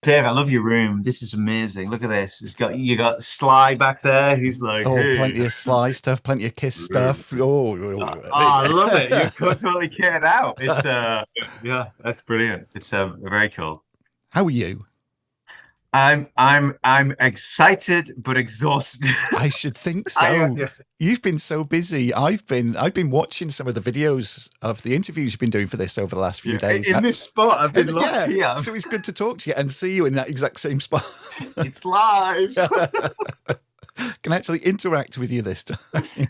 Dave, I love your room. This is amazing. Look at this. It's got you got Sly back there. Who's like, Oh, hey. plenty of Sly stuff, plenty of Kiss stuff. Oh, I love it. You're totally kitted out. It's yeah, that's brilliant. It's very cool. how are you? I'm excited but exhausted. I should think I so. yeah. You've been so busy. I've been watching some of the videos of the interviews you've been doing for this over the last few Yeah. days. In this spot, I've been And locked yeah, here. so it's good to talk to you and see you in that exact same spot. It's live. Can actually interact with you this time.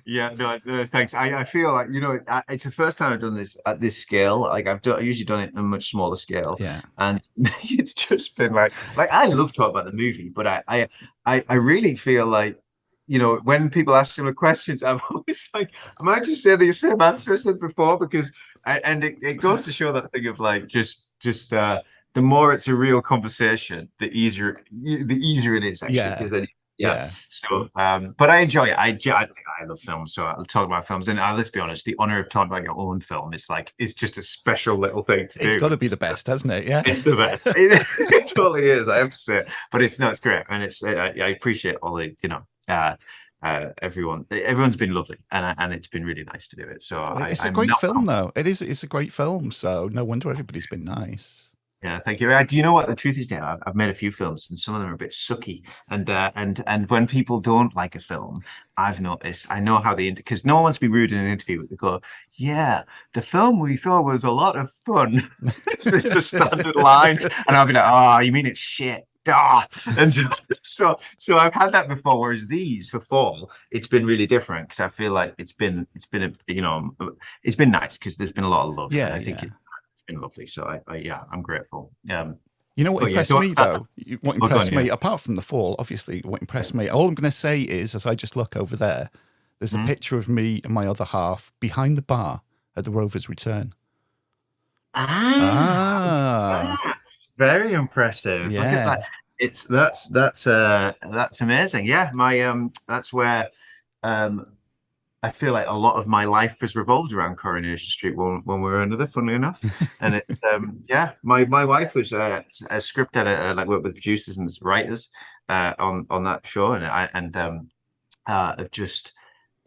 Yeah, no, thanks. I feel like it's the first time I've done this at this scale. Like I've usually done it on a much smaller scale, Yeah. and it's just been like I love talking about the movie, but I really feel like when people ask similar questions, I'm always like, am I just saying the same answer I said before? Because and it goes to show that thing of like just the more it's a real conversation, the easier it is actually Yeah. because then yeah. Yeah. So, but I enjoy it. I love films, so I'll talk about films. And let's be honest, the honor of talking about your own film is like it's just a special little thing to It's do. got to be the best, hasn't it? Yeah. It's the best. It totally is. I have to say, but it's no, it's great, and I appreciate all the everyone's been lovely, and it's been really nice to do it. So It's a I'm great not. film, though. It is. It's a great film. So no wonder everybody's been nice. Yeah, thank you. Do you know what the truth is, Dave? I've made a few films, and some of them are a bit sucky. And when people don't like a film, I've noticed. I know how they because no one wants to be rude in an interview. But they go, "Yeah, the film we thought was a lot of fun." This is the standard line, and I'll be like, "Oh, you mean it's shit." Ah. And so I've had that before. Whereas these for fall, it's been really different because I feel like it's been it's been nice because there's been a lot of love, and Yeah. I think Yeah. it's been lovely. So yeah, I'm grateful. You know what But yeah, impressed me though? What oh, go on, impressed yeah. me, apart from the fall, obviously, what impressed me, all I'm going to say is, as I just look over there, there's a Mhm. picture of me and my other half behind the bar at the Rovers' return. Ah, Ah, that's very impressive. Look at that. yeah. It's that's amazing. Yeah, my that's where um I feel like a lot of my life has revolved around Coronation Street one way or another, funnily enough. And it's yeah, my wife was a script editor, like worked with producers and writers on that show, and I and just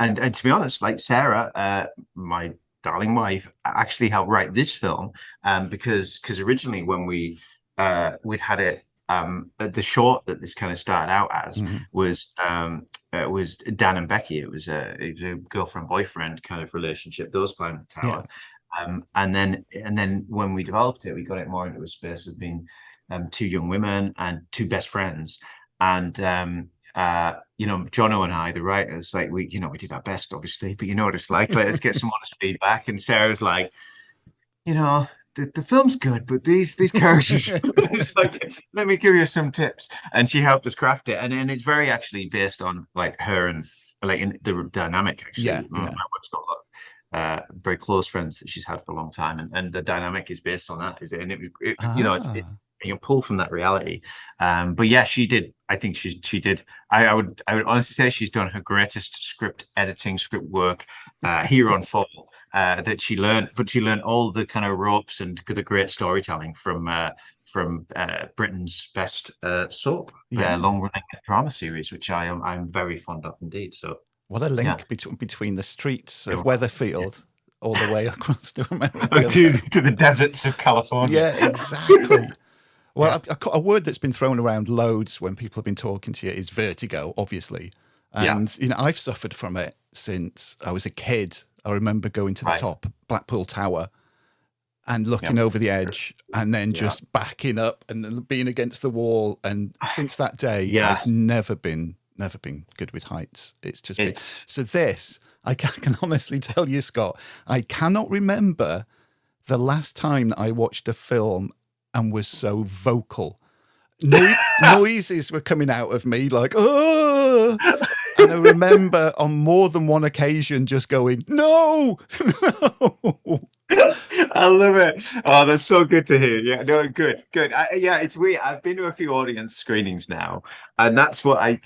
and to be honest, like Sarah, my darling wife, actually helped write this film, because originally when we'd had it, the short that this kind of started out as Mhm. was Dan and Becky. It was a girlfriend boyfriend kind of relationship. Those climbed the Yeah. tower, and then when we developed it, we got it more into a space of being two young women and two best friends, and Jono and I, the writers, like we did our best, obviously, but you know what it's like let's get some honest feedback. And Sarah's like, you know, the film's good, but these characters, it's like, let me give you some tips. And she helped us craft it. And it's very actually based on like her and like in the dynamic, Yeah. actually. My Yeah. wife's got very close friends that she's had for a long time. And the dynamic is based on that, is it? And Ah, you pull from that reality. But yeah, she did. I think she did. I would honestly say she's done her greatest script editing, script work here on Fall, that she learned, but she learned all the kind of ropes and the great storytelling from Britain's best soap, yeah. long running drama series, which I'm very fond of indeed. So What a yeah, link between the streets of yeah. Weatherfield all the way across to America. to the deserts of California. Yeah, exactly. Yeah, Well, a word that's been thrown around loads when people have been talking to you is vertigo, obviously. yeah, And, I've suffered from it since I was a kid. I remember going to the right, top Blackpool Tower and yeah, looking over the edge and then yeah, just backing up and then being against the wall. And since that day, yeah. I've never been good with heights. It's just been It's so this. I can honestly tell you, Scott, I cannot remember the last time that I watched a film and was so vocal. Noises were coming out of me like, oh. And I remember on more than one occasion just going, no, no. I love it. Oh, that's so good to hear. Yeah, no, good, good. Yeah, it's weird. I've been to a few audience screenings now, and that's what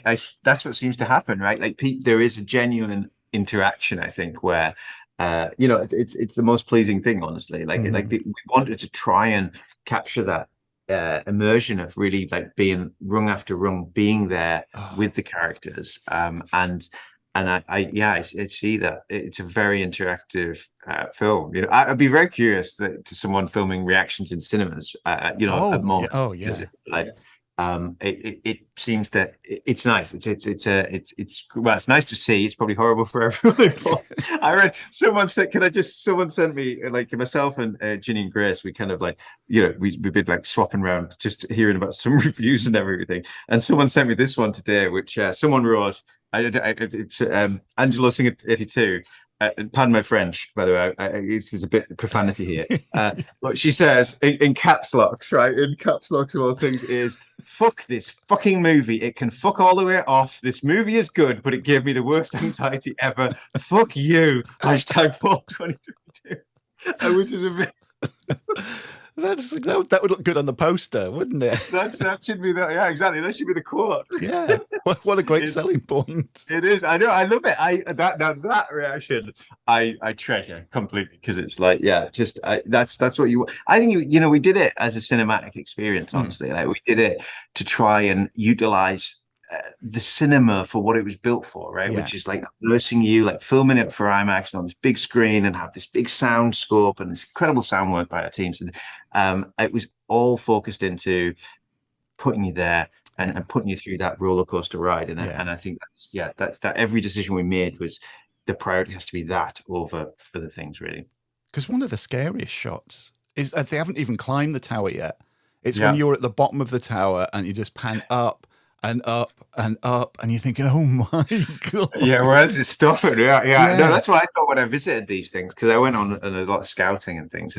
that's what seems to happen, right? Like, there is a genuine interaction, I think, where it's the most pleasing thing, honestly. Like, Mhm. we wanted to try and capture that immersion of really like being rung after rung, being there Oh, with the characters. And I see that it's a very interactive film. You know, I'd be very curious to someone filming reactions in cinemas. At oh, yeah, moments, oh, because yeah. like it seems that it's nice. It's well, it's nice to see. It's probably horrible for everyone involved. I read someone said, someone sent me like myself and Ginny and Grace. We kind of like, we've been like swapping around, just hearing about some reviews and everything. And someone sent me this one today, which someone wrote. It's Angelo Singer 82. Pardon my French, by the way. It's a bit profanity here. But she says in caps locks, right? In caps locks of all things is fuck this fucking movie. It can fuck all the way off. This movie is good, but it gave me the worst anxiety ever. Fuck you. Hashtag Fall 2022. Which is a bit. That would look good on the poster, wouldn't it? That should be that. Yeah, exactly. That should be the quote. Yeah. What a great It's selling point. It is. I know. I love it. That reaction I treasure completely, because it's like, yeah, just that's what you. I think we did it as a cinematic experience. Mm, Honestly, like we did it to try and utilize the cinema for what it was built for, right? yeah. Which is like immersing you, like filming it for IMAX and on this big screen, and have this big sound scope and this incredible sound work by our teams. And it was all focused into putting you there Yeah. and putting you through that roller coaster ride. Yeah. And I think that's that every decision we made was the priority has to be that over other things, really. Because one of the scariest shots is that they haven't even climbed the tower yet. It's when Yeah. you're at the bottom of the tower and you just pan up and up and up, and you're thinking, "Oh my god!" Yeah, where's it stopping? Yeah. No, Yeah, that's what I thought when I visited these things, because I went on a lot of scouting and things,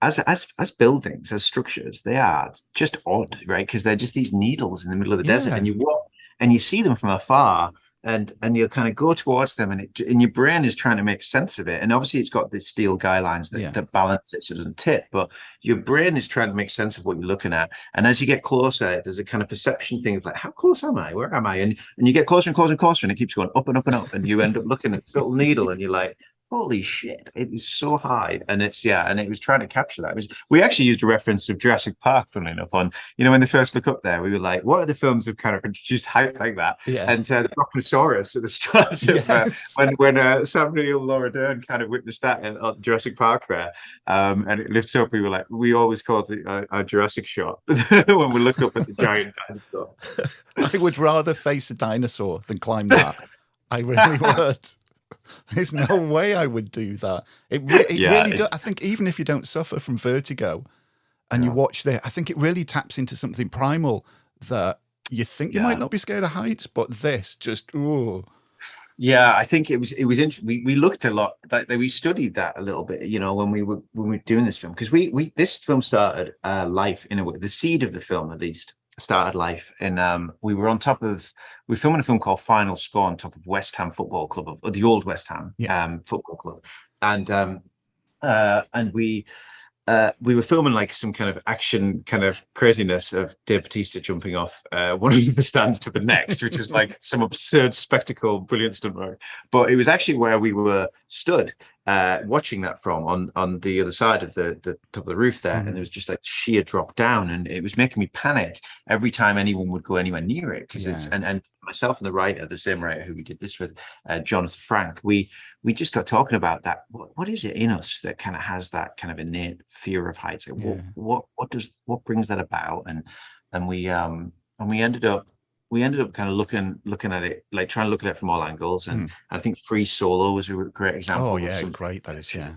as buildings, as structures, they are just odd, right? Because they're just these needles in the middle of the desert, yeah, and you walk and you see them from afar, and you'll kind of go towards them, and your brain is trying to make sense of it. And obviously, it's got the steel guy lines yeah, that balance it so it doesn't tip, but your brain is trying to make sense of what you're looking at. And as you get closer, there's a kind of perception thing of like, how close am I? Where am I? And you get closer and closer and closer, and it keeps going up and up and up, and you end up looking at this little needle, and you're like, holy shit, it is so high. And and it was trying to capture that. We actually used a reference of Jurassic Park, funnily enough, on, when they first look up there, we were like, what are the films that have kind of introduced hype like that? yeah. And the Brachiosaurus at the start of Yes. when Sam Neill and Laura Dern kind of witnessed that in Jurassic Park there, and it lifts up. We were like, we always call it our Jurassic shot when we look up at the giant dinosaur. I would rather face a dinosaur than climb that. I really would. There's no way I would do that. It Yeah, really does. I think even if you don't suffer from vertigo and you watch there, I think it really taps into something primal that you think you might not be scared of heights, but this just, ooh. Yeah, I think it was interesting. We looked a lot, like we studied that a little bit, when we were doing this film, because we this film started life in a way. The seed of the film, at least, started life. And we were we were filming a film called Final Score on top of West Ham Football Club, or the old West Ham football club. And we were filming like some kind of action kind of craziness of Dave Bautista jumping off one of the stands to the next, which is like some absurd spectacle, brilliant stunt work. But it was actually where we were stood watching that from, on the other side of the top of the roof there, and it was just like sheer drop down, and it was making me panic every time anyone would go anywhere near it, because it's and myself and the writer, the same writer who we did this with, Jonathan Frank, we just got talking about that. What is it in us that kind of has that kind of innate fear of heights? Like, what brings that about? And we ended up kind of looking at it, like trying to look at it from all angles. And I think Free Solo was a great example. Oh yeah, great that is. Yeah.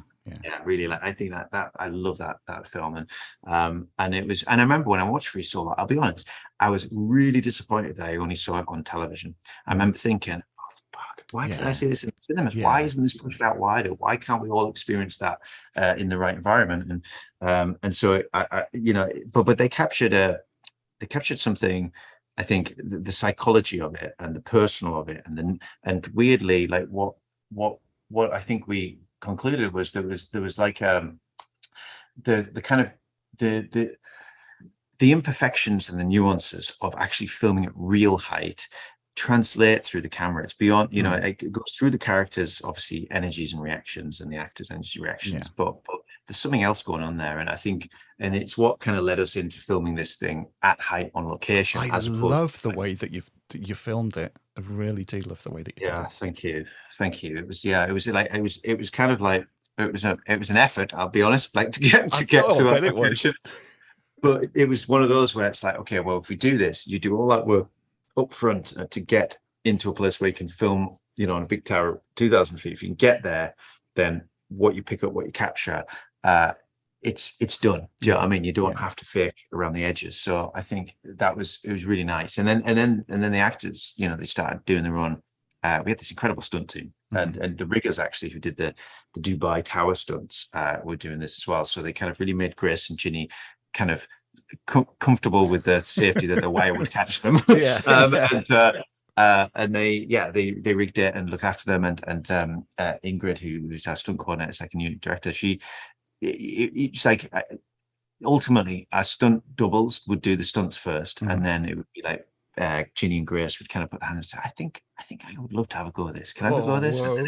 Really, like, I think that I love that film. And it was, and I remember when I watched Free Solo, I'll be honest, I was really disappointed that I only saw it on television. I remember thinking, oh, fuck, why did I see this in the cinemas? Why isn't this pushed out wider? Why can't we all experience that in the right environment? And so but they captured something. I think the psychology of it and the personal of it, and weirdly, like what I think we concluded was there was like the kind of the imperfections and the nuances of actually filming at real height translate through the camera. It's beyond, it goes through the characters, obviously, energies and reactions, and the actors' energy reactions, but there's something else going on there. And I think, and it's what kind of led us into filming this thing at height on location, I as opposed love to, the like, way that you filmed it. I really do love the way that you did yeah, it. thank you. Thank you. It was, yeah, it was like, it was kind of like, it was an effort, I'll be honest, like to get Oh, to I that bet it was. location. But it was one of those where it's like, okay, well, if we do this, you do all that work up front to get into a place where you can film, on a big tower, 2,000 feet. If you can get there, then what you pick up, what you capture, it's done. Do you know what I mean? You don't Yeah. have to fake around the edges. So I think it was really nice. And then the actors, they started doing their own. We had this incredible stunt team, and the riggers actually who did the Dubai Tower stunts were doing this as well. So they kind of really made Grace and Ginny kind of comfortable with the safety that the wire would catch them. Yeah. And they rigged it and looked after them. And Ingrid, who's our stunt coordinator, second unit director, it's like, ultimately our stunt doubles would do the stunts first, and then it would be like Ginny and Grace would kind of put their hands and say, I think I would love to have a go at this. Can I have a go at this? Whoa.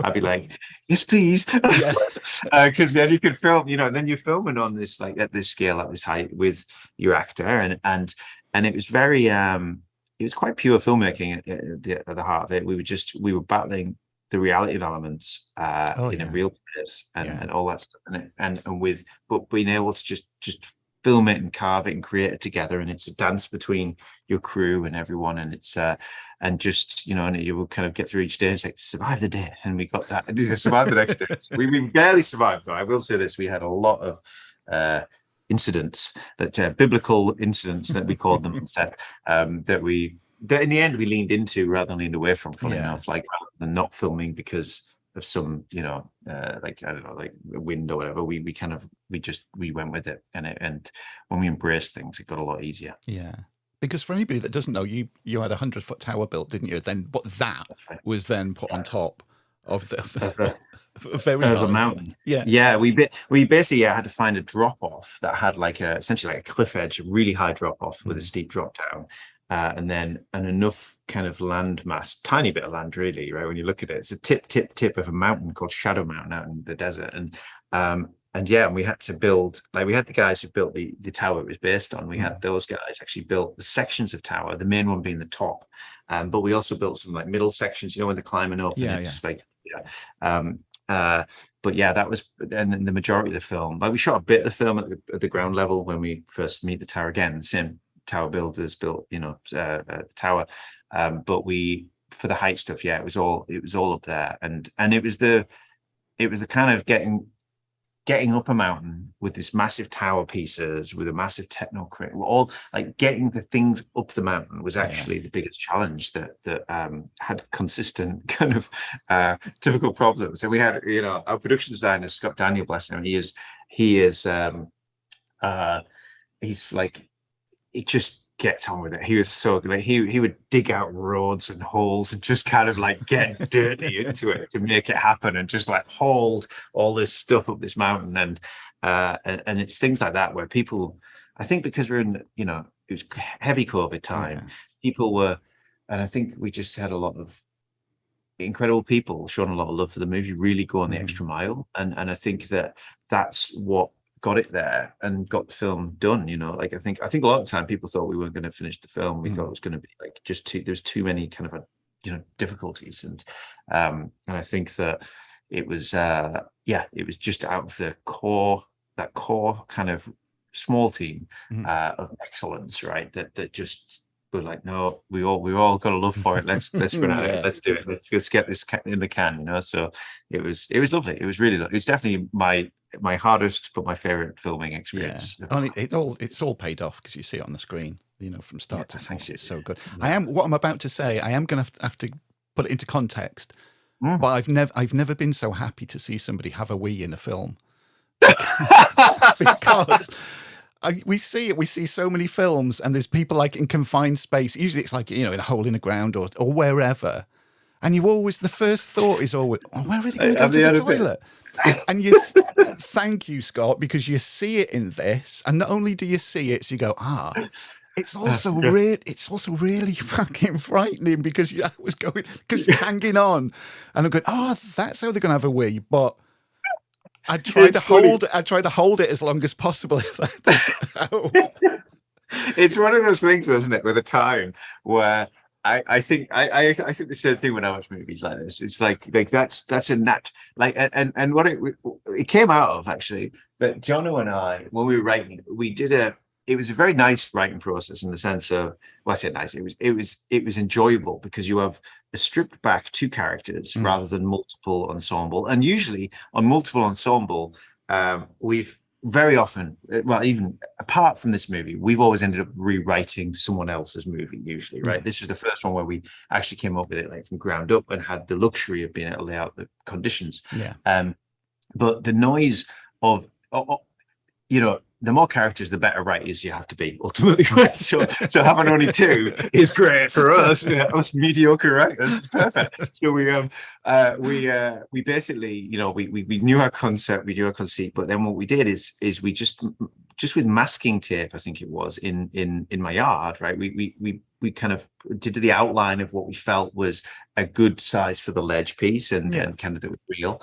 I'd be like, yes, please. Because then you could film, and then you're filming on this, like, at this scale, at this height with your actor, and it was very it was quite pure filmmaking at the heart of it. We were battling the reality of elements in a real place and all that stuff, but being able to just film it and carve it and create it together, and it's a dance between your crew and everyone, and it's and just and you will kind of get through each day and like, survive the day, and we got that, and you survive the next day. We barely survived, though. I will say this: we had a lot of incidents, that biblical incidents that we called them on set, that in the end we leaned into rather than leaned away from, funny enough, like, rather than not filming because of some, like, I don't know, like wind or whatever. We went with it, and when we embraced things, it got a lot easier. Yeah. Because for anybody that doesn't know, you had a 100-foot tower built, didn't you? Then, but that was then put on top of the very of high a mountain. Yeah. We basically had to find a drop off that had essentially like a cliff edge, a really high drop off with a steep drop down. And then enough kind of land mass, tiny bit of land, really, right? When you look at it, it's a tip of a mountain called Shadow Mountain out in the desert. And we had to build, like, we had the guys who built the tower it was based on. We had those guys actually built the sections of tower, the main one being the top. But we also built some like middle sections, when they're climbing up. But that was, and then the majority of the film, like, we shot a bit of the film at the ground level when we first meet the tower again. The same tower builders built, the tower, but for the height stuff, it was all up there, and it was the kind of getting up a mountain with this massive tower pieces with a massive techno crane, all like getting the things up the mountain was actually the biggest challenge that had consistent kind of difficult problems. And we had, our production designer, Scott Daniel, bless him, he's like, he just gets on with it. He was so good. Like, he would dig out roads and holes and just kind of like get dirty into it to make it happen, and just like hold all this stuff up this mountain. And it's things like that where people, I think because we're in, it was heavy COVID time, people were, and I think we just had a lot of incredible people showing a lot of love for the movie, really going the extra mile. And I think that's what got it there and got the film done. Like, I think a lot of the time people thought we weren't going to finish the film. We thought it was going to be like there's too many kind of difficulties, and I think that it was it was just out of the core kind of small team of excellence, right? That just were like, no, we all got a love for it. Let's run at it. Let's do it. Let's get this in the can. So it was lovely. It was really lovely. It was definitely my hardest but my favorite filming experience. And it's all paid off because you see it on the screen, from start to finish. It's so good. What I'm about to say, I am going to have to put it into context, but I've never been so happy to see somebody have a wee in a film because we see so many films, and there's people like in confined space. Usually it's like, in a hole in the ground or wherever. And the first thought is always, where are they going to go to the toilet? And thank you, Scott, because you see it in this, and not only do you see it, so you go, it's also really fucking frightening because it's hanging on, and I'm going, that's how they're going to have a wee, but It's funny. I try to hold it as long as possible. If that doesn't help. It's one of those things, isn't it, with a time where I think the same thing when I watch movies like this. It's like that's a nat like and what it came out of actually. But Jono and I, when we were writing, it was a very nice writing process in the sense of, well, I say nice. It was enjoyable because you have a stripped back two characters rather than multiple ensemble, and usually on multiple ensemble, we've very often, well, even apart from this movie, we've always ended up rewriting someone else's movie, usually, right? Yeah. This was the first one where we actually came up with it like from ground up and had the luxury of being able to lay out the conditions. Yeah. But the noise of, you know, the more characters, the better writers you have to be ultimately. So having only two is great for us. Us mediocre writers, it's perfect. So we basically, you know, we knew our concept, we knew our conceit, but then what we did is we just with masking tape, I think it was in my yard, right? We kind of did the outline of what we felt was a good size for the ledge piece and kind of that was real.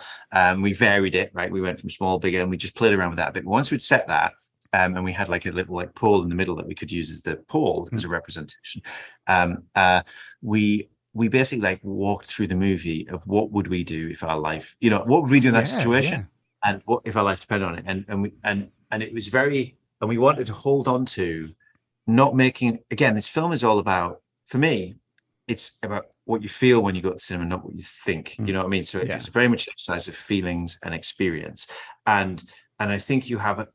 We varied it, right? We went from small, bigger, and we just played around with that a bit. But once we'd set that, and we had like a little like pole in the middle that we could use as the pole as a representation. We basically like walked through the movie of what would we do if our life, you know, what would we do in that situation, and what if our life depended on it, and it was very, and we wanted to hold on to not making, again, this film is all about, for me, it's about what you feel when you go to the cinema, not what you think. You know what I mean? So it's very much an exercise of feelings and experience, and I think you have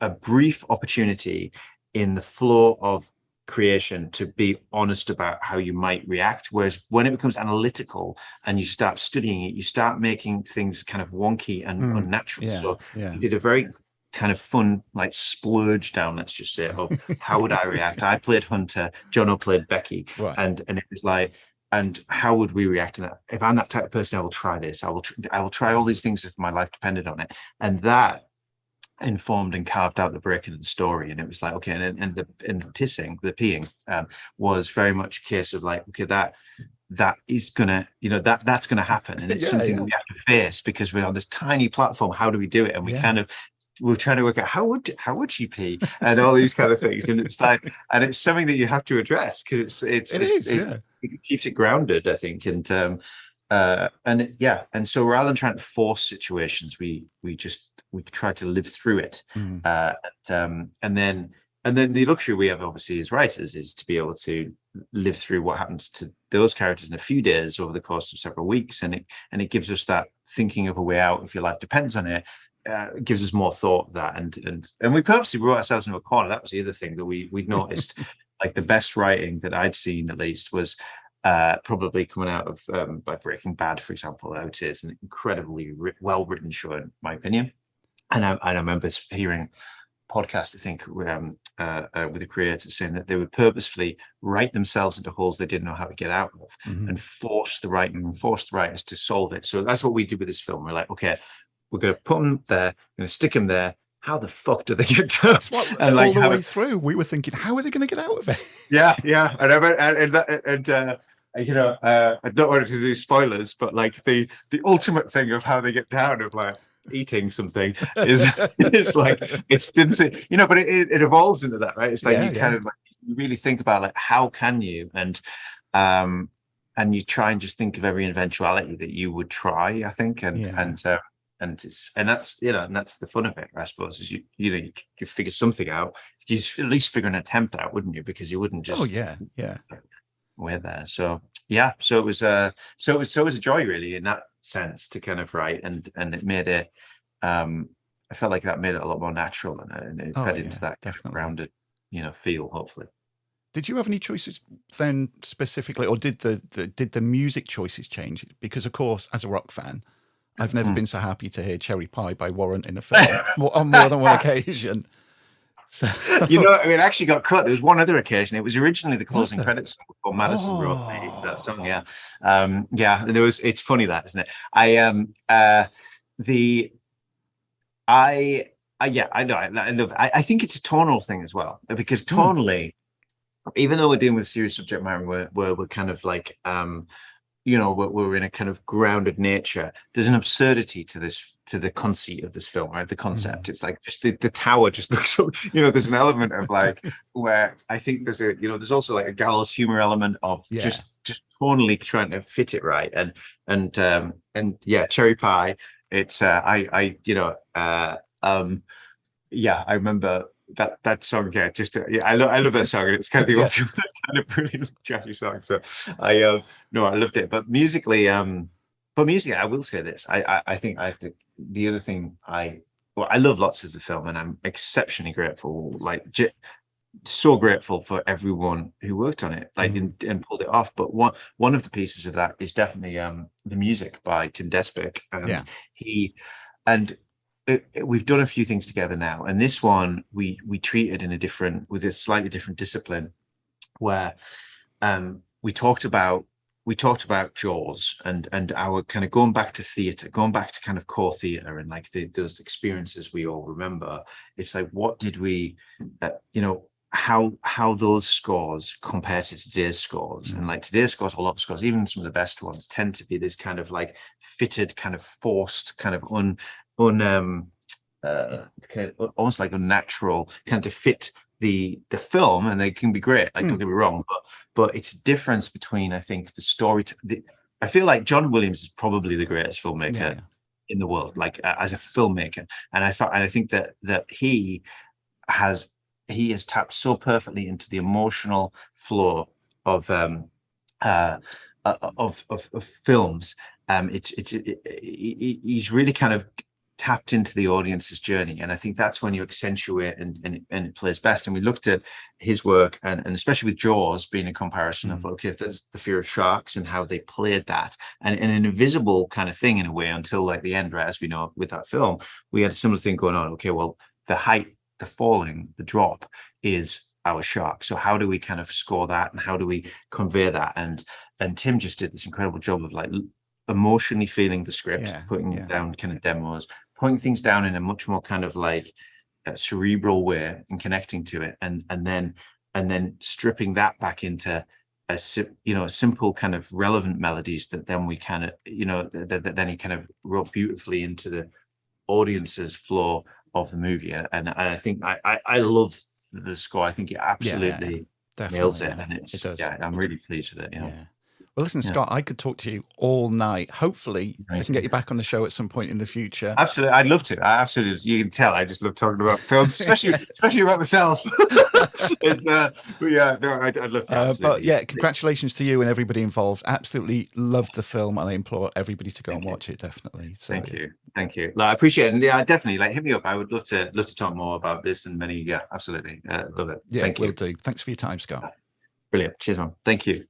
a brief opportunity in the flow of creation to be honest about how you might react, whereas when it becomes analytical and you start studying it, you start making things kind of wonky and unnatural. You did a very kind of fun like splurge down, let's just say, of how would I react. I played Hunter, Jono played Becky, and it was like, and how would we react? And if I'm that type of person, I will try this, I will try all these things if my life depended on it. And that informed and carved out the breaking of the story. And it was like, okay, and the peeing was very much a case of like, okay, that is gonna, you know, that's gonna happen, and it's something that we have to face because we're on this tiny platform. How do we do it? And we're trying to work out how would she pee and all these kind of things. And it's like, and it's something that you have to address because it keeps it grounded, I think. And so rather than trying to force situations, we try to live through it. And then the luxury we have, obviously, as writers, is to be able to live through what happens to those characters in a few days over the course of several weeks, and it gives us that thinking of a way out if your life depends on it. It gives us more thought that, and we purposely brought ourselves into a corner. That was the other thing that we noticed. Like the best writing that I'd seen, at least, was probably coming out of by Breaking Bad, for example. I would say it's an incredibly well written show, in my opinion. And I remember hearing podcast, I think, with the creators saying that they would purposefully write themselves into holes they didn't know how to get out of, and force the writers to solve it. So that's what we did with this film. We're like, okay, we're going to put them there, we're going to stick them there. How the fuck do they get done? That's what, and like all the way through, we were thinking, how are they going to get out of it? Yeah. And you know, I don't want to do spoilers, but like the ultimate thing of how they get down of like eating something is it's like it's you know, but it evolves into that, right? It's like kind of like you really think about like how can you, and you try and just think of every eventuality that you would try, I think, and that's, you know, and that's the fun of it, I suppose, is you figure something out. You at least figure an attempt out, wouldn't you? Because you wouldn't just we're there. So it was a joy, really, in that sense, to kind of write, and it made it I felt like that made it a lot more natural, and it fed into that kind of grounded, you know, feel, hopefully. Did you have any choices then specifically, or did the music choices change? Because of course, as a rock fan, I've never been so happy to hear Cherry Pie by Warrant in a film on more than one occasion. So, you know, it actually got cut. There was one other occasion. It was originally the closing credits song before Madison wrote that song. And there was. It's funny that, isn't it? I know. I think it's a tonal thing as well, because tonally, even though we're dealing with serious subject matter, where we're kind of like, you know, we're in a kind of grounded nature, there's an absurdity to this to the conceit of this film, right? The concept. Mm. It's like just the tower just looks so, there's an element of like where I think there's also like a gallows humor element of Yeah. just tonally trying to fit it right. And yeah, Cherry Pie. It's yeah, I remember that song. Yeah, I love that song. And it's kind of the Yeah. ultimate kind of brilliant jazzy song. So no, I loved it. But musically, I will say this. I think I have to. The other thing I love lots of the film, and I'm exceptionally grateful. Like so grateful for everyone who worked on it, like and pulled it off. But one of the pieces of that is definitely the music by Tim Despic, and Yeah. he and we've done a few things together now, and this one we treated with a slightly different discipline, where we talked about Jaws and our kind of going back to theatre, going back to kind of core theatre and like those experiences we all remember. It's like, what did we, how those scores compare to today's scores, and like today's scores, a lot of scores, even some of the best ones, tend to be this kind of like fitted, kind of forced, kind of kind of almost like unnatural, kind of fit the film, and they can be great. Like, don't get me wrong, but it's a difference between, I think, the story. I feel like John Williams is probably the greatest filmmaker in the world, like as a filmmaker, and I think that he has tapped so perfectly into the emotional flow of films. He's really kind of tapped into the audience's journey, and I think that's when you accentuate and it plays best. And we looked at his work, and especially with Jaws being a comparison of, okay, if there's the fear of sharks and how they played that, and an invisible kind of thing in a way until like the end, right? As we know with that film, we had a similar thing going on. Okay, well, the height, the falling, the drop is our shark. So how do we kind of score that, and how do we convey that? And Tim just did this incredible job of like emotionally feeling the script, putting down kind of demos, putting things down in a much more kind of like cerebral way and connecting to it, and then stripping that back into a simple kind of relevant melodies that then we kind of that then he kind of wrote beautifully into the audience's flow of the movie. And I think I love the score. I think it absolutely nails it, and it does. I'm really pleased with it. Well, listen, Scott, I could talk to you all night. Hopefully, I can get you back on the show at some point in the future. Absolutely, I'd love to. I absolutely, you can tell I just love talking about films, especially about myself. It's but yeah, no, I'd love to. But yeah, congratulations to you and everybody involved. Absolutely loved the film, and I implore everybody to go and watch it. Definitely. So, thank you. Like, I appreciate it, and yeah, definitely, like, hit me up. I would love to talk more about this and many. Yeah, absolutely, love it. Yeah, thank you. Will do. Thanks for your time, Scott. Brilliant. Cheers, man. Thank you.